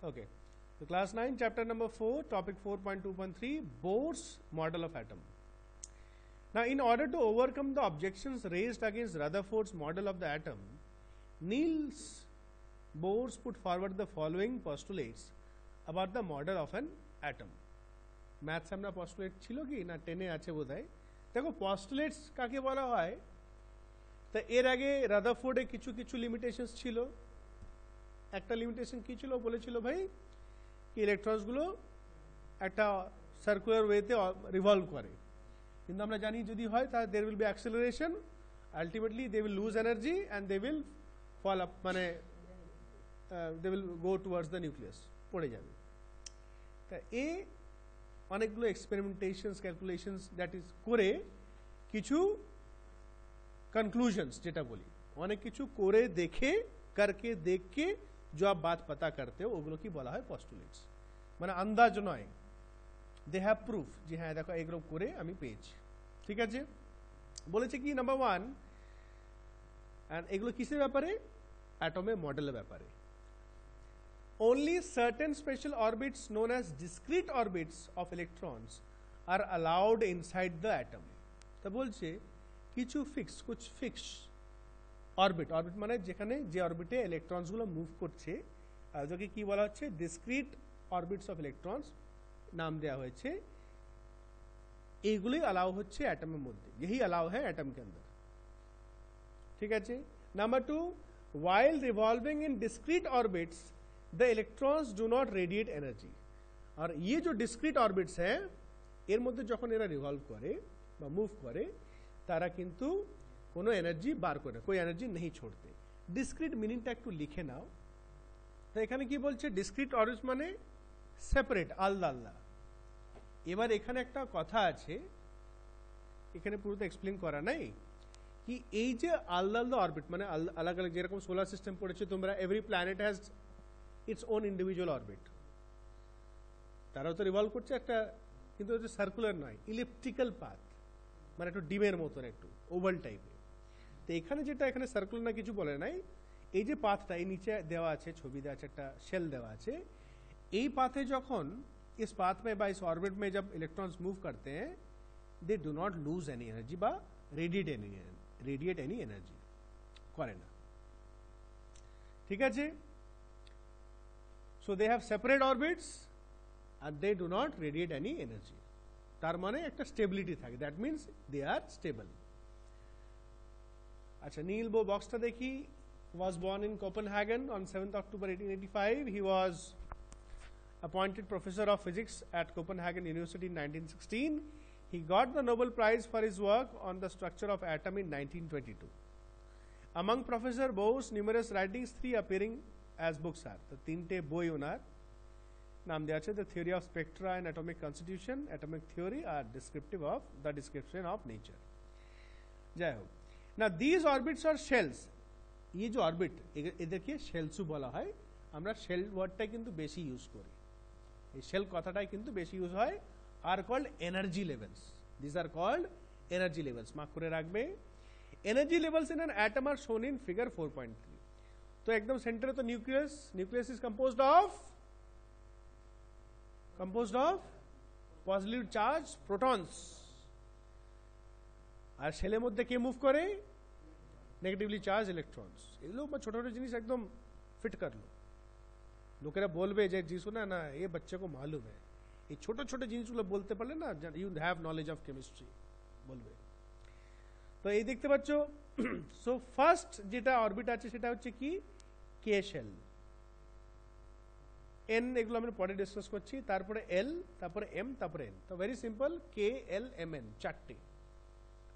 Okay. So class 9, chapter number 4, topic 4.2.3, Bohr's model of atom. Now, in order to overcome the objections raised against Rutherford's model of the atom, Niels Bohr put forward the following postulates about the model of an atom. Maths আমরা postulate ছিল কি না 10 এ আছে বোধহয়। দেখো postulates কাকে বলা হয়, তা এর আগে রাদারফোর্ডে কিছু কিছু লিমিটেশনস ছিল। একটা লিমিটেশন কি ছিল, বলেছিল ভাই কি ইলেকট্রনসগুলো একটা সার্কুলার ওয়েতে রিভলভ করে, কিন্তু আমরা জানি যদি হয় তাহলে there will be acceleration, ultimately they will lose energy and they will fall up, মানে they will go towards the nucleus, পড়ে যাবে। তা অনেকগুলো এক্সপেরিমেন্টেশনস ক্যালকুলেশনস দ্যাট ইজ করে কিছু কনক্লুশনস যেটা বলি, অনেক কিছু করে দেখে করকে দেখকে जो आप बात पता करते हो ওগুলো কি বলা হয় পস্টুলেটস, মানে আন্দাজ নয়, দে হ্যাভ প্রুফ যে হ্যাঁ দেখো এগুলো করে আমি পেয়েছি। ঠিক আছে, বলেছে কি নাম্বার 1, এন্ড এগুলো কিসের ব্যাপারে, অ্যাটমের মডেলের ব্যাপারে। only certain special orbits known as discrete orbits of electrons are allowed inside the atom। তা বলছে কিছু ফিক্স অরবিট, অরবিট মানে যেখানে যে অরবিটে ইলেকট্রনসগুলো মুভ করছে যাকে কি বলা হচ্ছে ডিসক্রিট অরবিটস অফ ইলেকট্রনস নাম দেওয়া হয়েছে, এইগুলোই अलाउ হচ্ছে অ্যাটমের মধ্যে, यही अलाउ है एटम के अंदर। ঠিক আছে, number 2, while revolving in discrete orbits the electrons do not radiate energy। और ये जो डिस्क्रीट ऑर्बिट्स है এর মধ্যে যখন এরা রিভলভ করে বা মুভ করে তারা কিন্তু কোনো এনার্জি বার করে না, कोई এনার্জি नहीं छोड़ते। ডিসক্রিট মিনিংটা একটু লিখে নাও। তো এখানে কি বলছে, ডিসক্রিট অরবিটস মানে সেপারেট, আলাদা আলাদা। এবার এখানে একটা কথা আছে, এখানে পুরোটা এক্সপ্লেন করা নাই, কি এই যে আলাদা আলাদা অরবিট মানে আলাদা আলাদা, যেরকম সোলার সিস্টেম পড়েছে তোমরা, every planet has its own individual orbit, তারাও তো রিভলভ করছে একটা, কিন্তু এটা সার্কুলার নয়, ইলিপ্টিক্যাল পাথ, মানে একটু ডিমের মতন একটু ওভাল টাইপের। তো এখানে যেটা এখানে সার্কুলার না কিছু বলে নাই, এই যে পাথটা এই নিচে দেওয়া আছে, ছবি দেওয়া আছে, একটা शेल দেওয়া আছে, এই পাথে যখন इस पाथ में বা इस ऑर्बिट में जब इलेक्ट्रॉन्स मूव करते हैं they do not lose any energy বা রেডিয়েট এনি এনার্জি করে না। ঠিক আছে, so they have separate orbits আর they do not radiate any energy, তার মানে একটা স্টেবিলিটি থাকে, that means they are stable. আচ্ছা, নীল বো বক্সটা দেখি। was born in Copenhagen on 7th October 1885. He was appointed professor of physics at Copenhagen University in 1916. He got the Nobel Prize for his work on the structure of atom in 1922. Among Professor Bohr's numerous writings, 3 appearing as books are, the tinte boi onar naam deya ache, the theory of spectra and atomic constitution, atomic theory are descriptive of the description of nature। jai ho। now these orbits are shells, ये जो orbit এদেরকে শেলসু বলা হয়, আমরা shell ওয়ার্ডটাই কিন্তু বেশি use করি, এই শেল কথাটাই কিন্তু বেশি ইউজ হয়। Are called energy levels, this are called energy levels, mark করে রাখবে। Energy levels in an atom are shown in figure 4.3। তো একদম সেন্টারে তো nucleus, nucleus is composed of positive charge protons, আর শেলের মধ্যে কে মুভ করে, নেগেটিভলি চার্জ ইলেকট্রনস। এগুলো ছোট ছোট জিনিস একদম ফিট कर लो, লোকেরা বলবে যে জিসু না না এ বাচ্চা কো মালুম है, এই ছোট ছোট জিনিসগুলো বলতে পারলে না you have knowledge of chemistry বলবে। তো এই দেখতে পাচ্ছ, সো ফার্স্ট যেটা অরবিট আছে সেটা হচ্ছে কি কে শেল, এন এগুলো আমরা পরে ডিসকাস করছি, তারপরে এল, তারপরে এম, তারপরে এন। তো ভেরি সিম্পল, কে এল এম এন,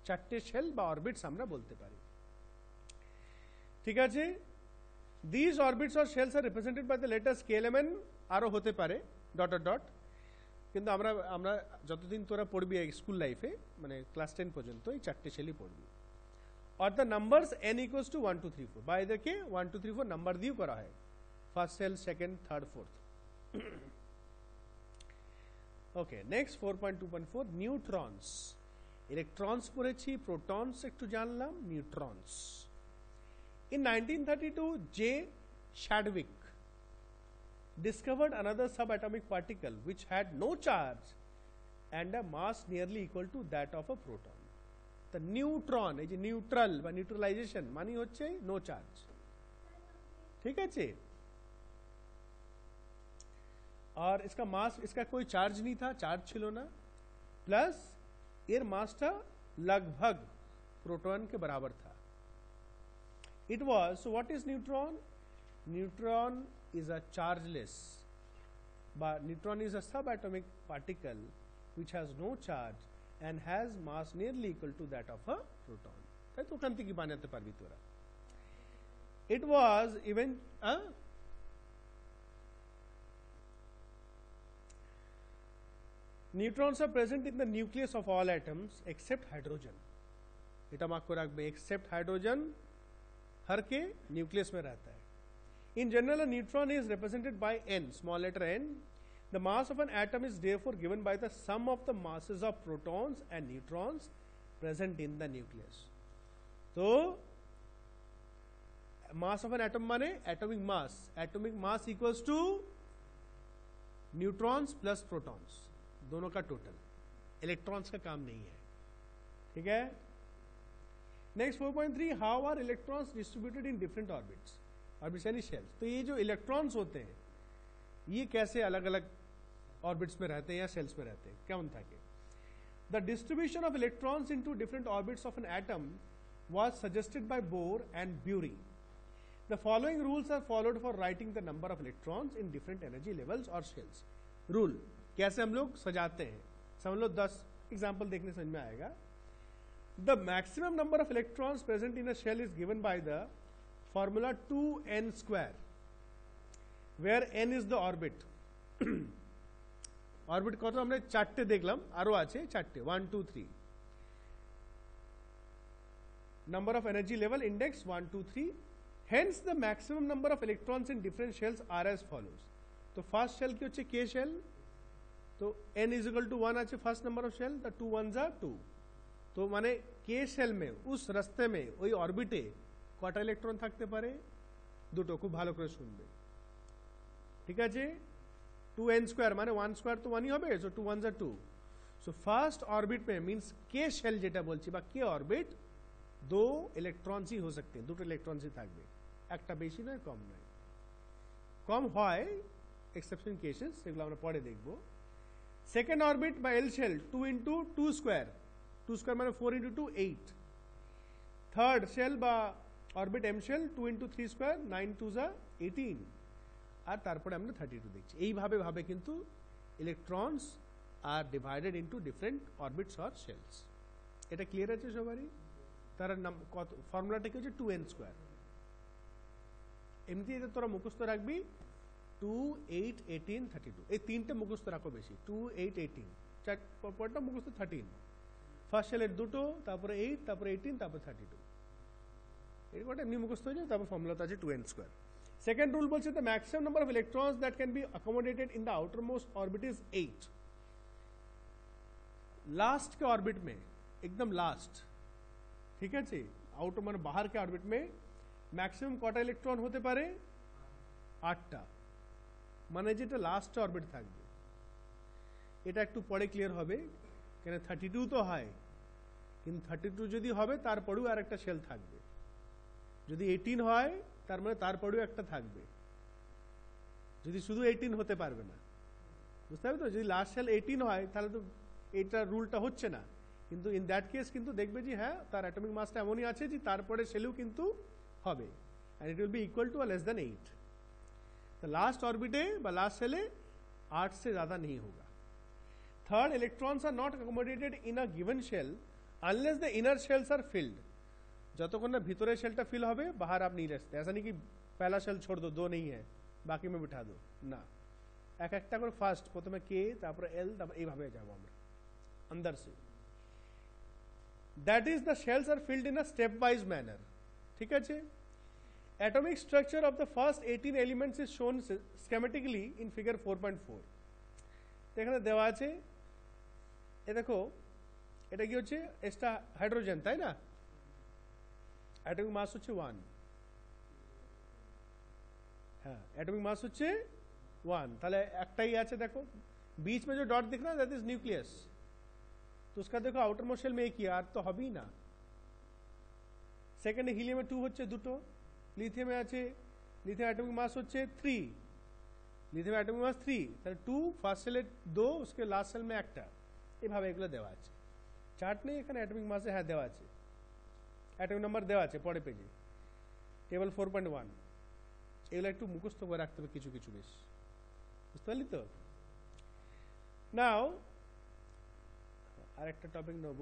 চারটে শেল বা অরবিটস আমরা বলতে পারি। ঠিক আছে, these orbits or shells are represented by the letters KLMN, আরো হতে পারে ডট ডট, কিন্তু আমরা যতদিন তোরা পড়বি স্কুল লাইফে মানে ক্লাস 10 পর্যন্ত এই চারটে শেলই পড়বি। और the numbers n equals to 1 2 3 4, বা এদেরকে 1 2 3 4 নাম্বার দিয়েও করা হয়, first shell, second, third, fourth. Okay, next 4.2.4 neutrons. Electrons পড়েছি, প্রোটনস একটু জানলাম, নিউট্রনস। In 1932, J. Chadwick discovered another subatomic particle which had no charge and a mass nearly equal to that of a proton. The neutron, এই যে neutral বা neutralisation মানে হচ্ছে no charge, ঠিক আছে। और इसका मास, इसका कोई चार्ज नहीं था, चार्ज छिलो ना, प्लस एर मासटा लगभग प्रोटॉन के बराबर था। It was, so what is neutron? Neutron is a chargeless, but neutron is a subatomic particle which has no charge and has mass nearly equal to that of a proton. তাই তো ওখান থেকে বানাতে পারবি তোরা। It was even neutrons are present in the nucleus of all atoms except hydrogen. এটা mark করে রাখবে, except hydrogen हर के न्यूक्लियस में रहता है। In general, a neutron is represented by n, small letter n. The mass of an atom is therefore given by the sum of the masses of protons and neutrons present in the nucleus. So, mass of an atom माने atomic mass. Atomic mass equals to neutrons plus protons, दोनों का total. Electrons का काम नहीं है, ठीक है। Next 4.3, how are electrons distributed in different orbits, orbits यानी शेल्स। तो ये जो इलेक्ट्रॉन्स होते हैं ये कैसे अलग अलग ऑर्बिट्स में रहते हैं या शेल्स में रहते हैं, क्या उनका के। The distribution of electrons into different orbits of an atom was suggested by Bohr and Bury. The following rules are followed for writing the number of electrons in different energy levels और shells. Rule कैसे हम लोग सजाते हैं, समझ लो 10 example देखने समझ में आएगा। The maximum number of electrons present in a shell is given by the formula 2n square, where n is the orbit. Orbit कत আমরা চারটে দেখলাম, আরো আছে চারটে, 1 2 3। number of energy level index 1 2 3, hence the maximum number of electrons in different shells are as follows। तो first shell की হচ্ছে k शेल, तो n इज इक्वल टू 1 আছে ফার্স্ট নাম্বার অফ শেল, द 2 1s are 2। তো মানে কে shell में उस রাস্তে में ওই অরবিটে কয়টা ইলেকট্রন থাকতে পারে, দুটো। খুব ভালো করে শুনবে, ঠিক আছে। 2n স্কয়ার মানে 1 স্কয়ার তো 1 ही হবে, सो 2 1s are 2। So first orbit में मींस के शेल যেটা বলছি বা কে অরবিট, दो ইলেকট্রনস ही हो सकते हैं, দুটো ইলেকট্রনস ही থাকবে, একটা বেশি নয় কম নয়। কম হয় এক্সেপশন কেসেস, সেগুলো আমরা পরে দেখব। সেকেন্ড অরবিট বা L shell 2 into 2 square, 2 square মানে 4 into 2 8। থার্ড শেল বা orbit M shell 2 into 3 square, 9 2s are 18। আর তারপরে আমরা 32 দেখছি। এইভাবে ভাবে কিন্তু electrons are divided into different orbits or shells. এটা ক্লিয়ার আছে সবারই? তার কত ফর্মুলাটা কি হচ্ছে 2n স্কয়ার। এমনি এটা তোরা মুখস্থ রাখবি 2 8 18 32, এই তিনটে মুখস্থ রাখো বেশি। 2 8 18, চার পরটা মুখস্থ 13। ফার্স্ট শেলের দুটো, তারপরে 8, তারপরে 18, তারপরে 32। এরকম এমনি মুখস্থ হয়ে যায়। তারপর ফর্মুলাটা আছে 2n স্কয়ার। সেকেন্ড রুল বলছে the maximum number of electrons that can be accommodated in the outermost orbit is 8। Last के ऑर्बिट में, एकदम लास्ट, ঠিক আছে, आउटर মানে बाहर के ऑर्बिट में मैक्सिमम কটা ইলেকট্রন হতে পারে, 8টা। মানে যেটা লাস্ট অরবিট থাকবে। এটা একটু পরে ক্লিয়ার হবে, কেন 32 তো হয়, কিন্তু 32 যদি হবে তারপরেও আর একটা শেল থাকবে। যদি 18 হয় তার মানে তারপরেও একটা থাকবে, যদি শুধু 18 হতে পারবে না, বুঝতে হবে তো। যদি লাস্ট শেল 18 হয় তাহলে তো এটা রুলটা হচ্ছে না, কিন্তু ইন দ্যাট কেস কিন্তু দেখবে যে হ্যাঁ তার অ্যাটমিক মাসটা এমনই আছে যে তারপরে শেলও কিন্তু হবে, and it will be equal to or less than 8। तो लास्ट ऑर्बिटे व लास्ट सेले 8 से ज्यादा नहीं होगा। Third, electrons are not accommodated in a given shell unless the inner shells are filled. যতক্ষণ না ভিতরের শেলটা ফিল হবে बाहर आप नहीं रखते। ऐसा नहीं कि पहला शेल छोड़ दो, 2 नहीं है बाकी में बिठा दो ना, এক একটা করে ফার্স্ট প্রথমে কে, তারপরে এল, তারপর এইভাবে যাব আমরা अंदर से। That is the shells are filled in a step wise manner, ठीक है। Atomic structure of the first 18 elements is shown schematically in figure 4.4। এখানে দেওয়া আছে, এ দেখো এটা কি হচ্ছে, এটা হাইড্রোজেন, তাই না। অ্যাটমিক মাস হচ্ছে 1, হ্যাঁ অ্যাটমিক মাস হচ্ছে 1 তাহলে একটাই আছে देखो बीच में जो डॉट दिख रहा है दैट इज न्यूक्लियस तो उसका देखो आउटर मोस्ट शेल में एक ही আর তো হবেই না সেকেন্ডে হিলিয়ামে 2 হচ্ছে দুটো লিথিয়ামে আছে লিথিয়াম एटॉमिक मास হচ্ছে 3 লিথিয়াম एटॉमिक मास 3 তাহলে 2 ফার্স্ট সেলে 2 उसके লাস্ট সেল में একটা এইভাবে এগুলো দেওয়া আছে চার্ট নেই এখানে एटॉमिक मास হ্যাঁ দেওয়া আছে एटॉमिक নাম্বার দেওয়া আছে পরের পেজে টেবিল 4.1 এগুলো একটু মুখস্থ করে রাখতে হবে কিছু কিছু বেশ বুঝতে পারলি তো নাও আরেকটা টপিক নেব